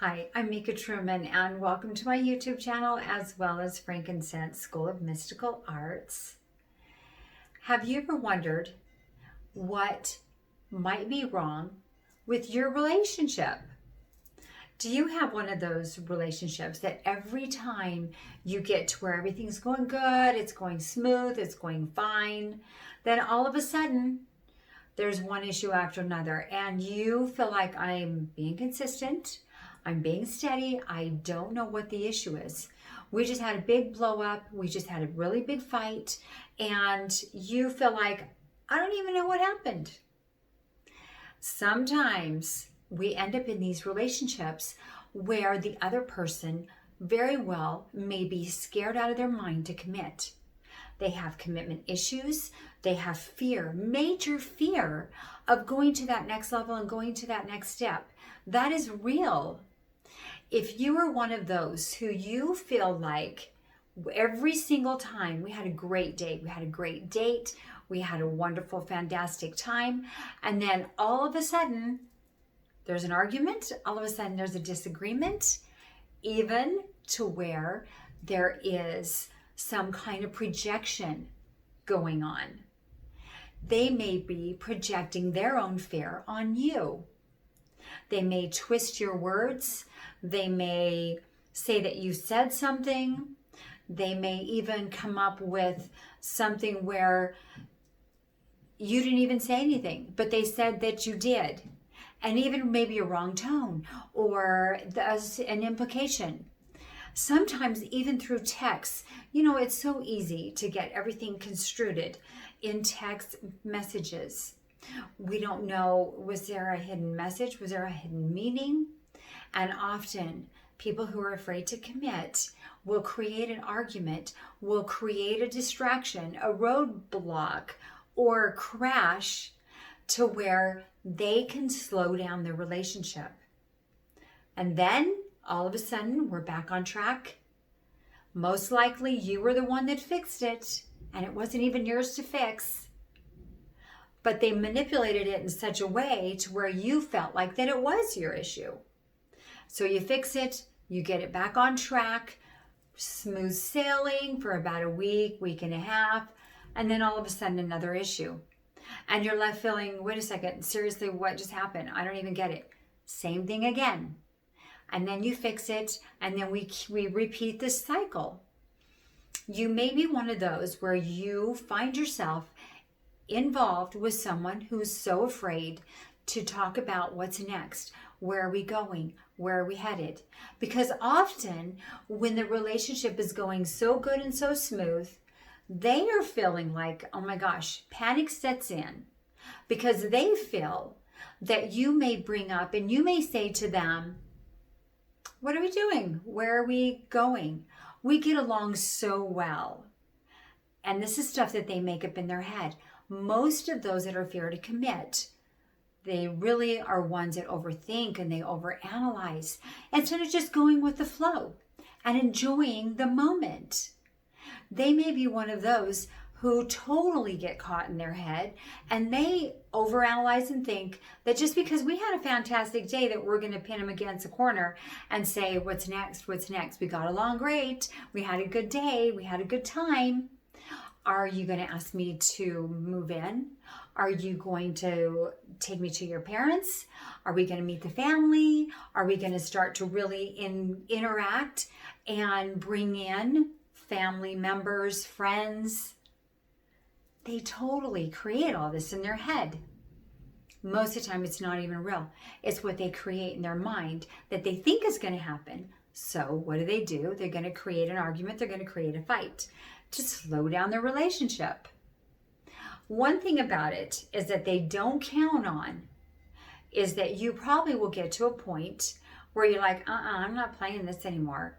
Hi, I'm Mika Truman, and welcome to my YouTube channel as well as Frankincense School of Mystical Arts. Have you ever wondered what might be wrong with your relationship? Do you have one of those relationships that every time you get to where everything's going good, it's going smooth, it's going fine, then all of a sudden there's one issue after another and you feel like I'm being consistent, I'm being steady, I don't know what the issue is. We just had a big blow up, we just had a really big fight, and you feel like, I don't even know what happened. Sometimes we end up in these relationships where the other person very well may be scared out of their mind to commit. They have commitment issues. They have fear, major fear of going to that next level and going to that next step. That is real. If you are one of those who you feel like every single time we had a great day, we had a great date, we had a wonderful, fantastic time, and then all of a sudden there's an argument, all of a sudden there's a disagreement, even to where there is some kind of projection going on. They may be projecting their own fear on you. They may twist your words. They may say that you said something. They may even come up with something where you didn't even say anything, but they said that you did. And even maybe a wrong tone or an implication. Sometimes even through text, it's so easy to get everything construed in text messages. We don't know, was there a hidden message? Was there a hidden meaning? And often people who are afraid to commit will create an argument, will create a distraction, a roadblock, or crash to where they can slow down their relationship. And then all of a sudden we're back on track. Most likely you were the one that fixed it and it wasn't even yours to fix. But they manipulated it in such a way to where you felt like that it was your issue. So you fix it, you get it back on track, smooth sailing for about a week and a half, and then all of a sudden another issue. And you're left feeling, wait a second, seriously, what just happened? I don't even get it. Same thing again. And then you fix it, and then we repeat this cycle. You may be one of those where you find yourself involved with someone who's so afraid to talk about what's next. Where are we going? Where are we headed? Because often when the relationship is going so good and so smooth, they are feeling like, oh my gosh, panic sets in because they feel that you may bring up and you may say to them, what are we doing? Where are we going? We get along so well. And this is stuff that they make up in their head. Most of those that are fear to commit, they really are ones that overthink and they overanalyze instead of just going with the flow and enjoying the moment. They may be one of those who totally get caught in their head and they overanalyze and think that just because we had a fantastic day that we're going to pin them against a corner and say, what's next? What's next? We got along great. We had a good day. We had a good time. Are you going to ask me to move in? Are you going to take me to your parents? Are we going to meet the family? Are we going to start to really interact and bring in family members, friends? They totally create all this in their head. Most of the time, it's not even real. It's what they create in their mind that they think is going to happen. So what do? They're going to create an argument. They're going to create a fight to slow down their relationship. One thing about it is that they don't count on is that you probably will get to a point where you're like, I'm not playing this anymore.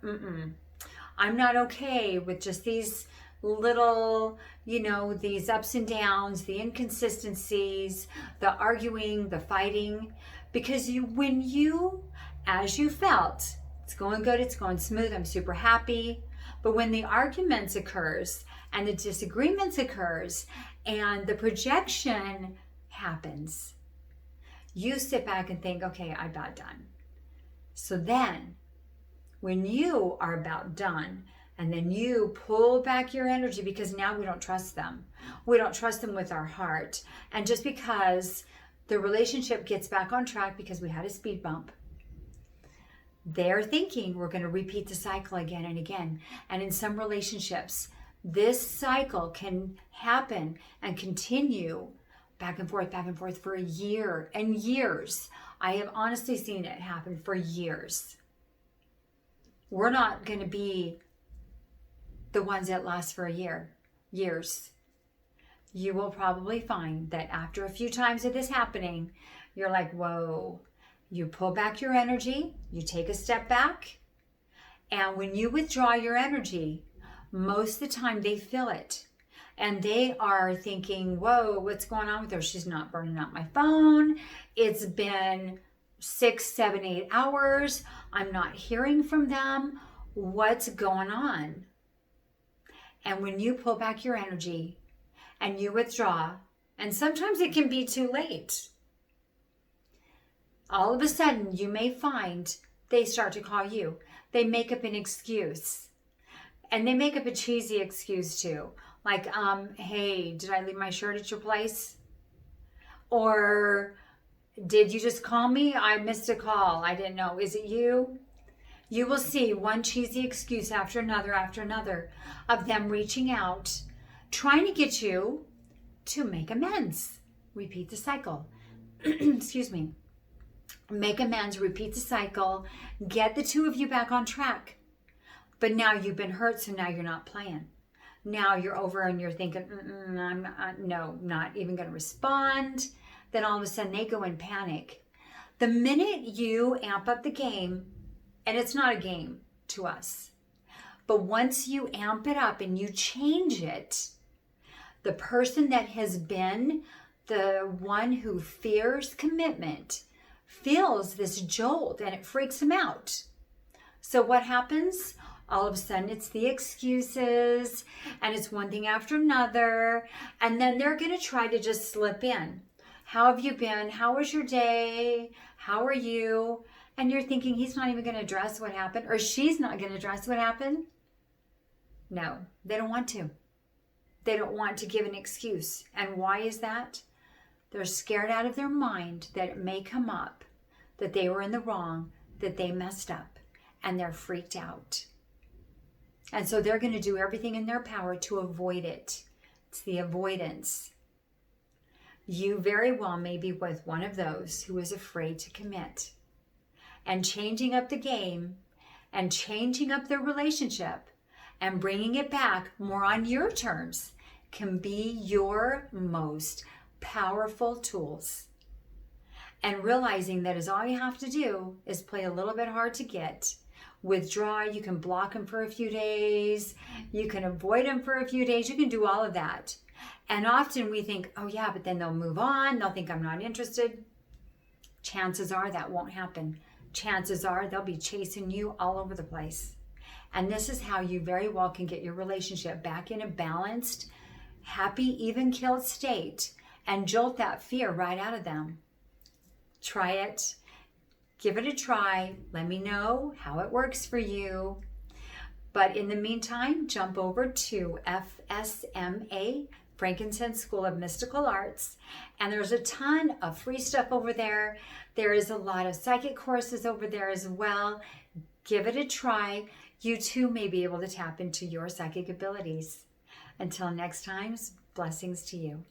I'm not okay with just these little, these ups and downs, the inconsistencies, the arguing, the fighting, because as you felt, it's going good, it's going smooth, I'm super happy. But when the arguments occurs and the disagreements occurs and the projection happens, you sit back and think, okay, I'm about done. So then, when you are about done, and then you pull back your energy because now we don't trust them. We don't trust them with our heart. And just because the relationship gets back on track because we had a speed bump, they're thinking we're going to repeat the cycle again and again. And in some relationships, this cycle can happen and continue back and forth for a year and years. I have honestly seen it happen for years. We're not going to be the ones that last for years. You will probably find that after a few times of this happening, you're like, whoa. You pull back your energy, you take a step back, and when you withdraw your energy, most of the time they feel it. And they are thinking, whoa, what's going on with her? She's not burning up my phone. It's been 6, 7, 8 hours. I'm not hearing from them. What's going on? And when you pull back your energy and you withdraw, and sometimes it can be too late, all of a sudden you may find they start to call you. They make up an excuse. And they make up a cheesy excuse too. Like, hey, did I leave my shirt at your place? Or did you just call me? I missed a call. I didn't know. Is it you? You will see one cheesy excuse after another of them reaching out, trying to get you to make amends. Repeat the cycle. Excuse me. Make amends, repeat the cycle, get the two of you back on track. But now you've been hurt, so now you're not playing. Now you're over and you're thinking, I'm not even going to respond. Then all of a sudden they go in panic. The minute you amp up the game, and it's not a game to us, but once you amp it up and you change it, the person that has been the one who fears commitment feels this jolt and it freaks him out. So what happens? All of a sudden it's the excuses and it's one thing after another. And then they're going to try to just slip in. How have you been? How was your day? How are you? And you're thinking he's not even going to address what happened, or she's not going to address what happened. No, they don't want to. They don't want to give an excuse. And why is that? They're scared out of their mind that it may come up, that they were in the wrong, that they messed up, and they're freaked out. And so they're going to do everything in their power to avoid it. It's the avoidance. You very well may be with one of those who is afraid to commit. And changing up the game and changing up their relationship and bringing it back more on your terms can be your most powerful tools. And realizing that is all you have to do is play a little bit hard to get. Withdraw, you can block them for a few days, you can avoid them for a few days, you can do all of that. And often we think, oh yeah, but then they'll move on, they'll think I'm not interested. Chances are that won't happen. Chances are they'll be chasing you all over the place. And this is how you very well can get your relationship back in a balanced, happy, even-keeled state and jolt that fear right out of them. Try it. Give it a try. Let me know how it works for you. But in the meantime, jump over to FSMA, Frankincense School of Mystical Arts, and there's a ton of free stuff over there. There is a lot of psychic courses over there as well. Give it a try. You too may be able to tap into your psychic abilities. Until next time, blessings to you.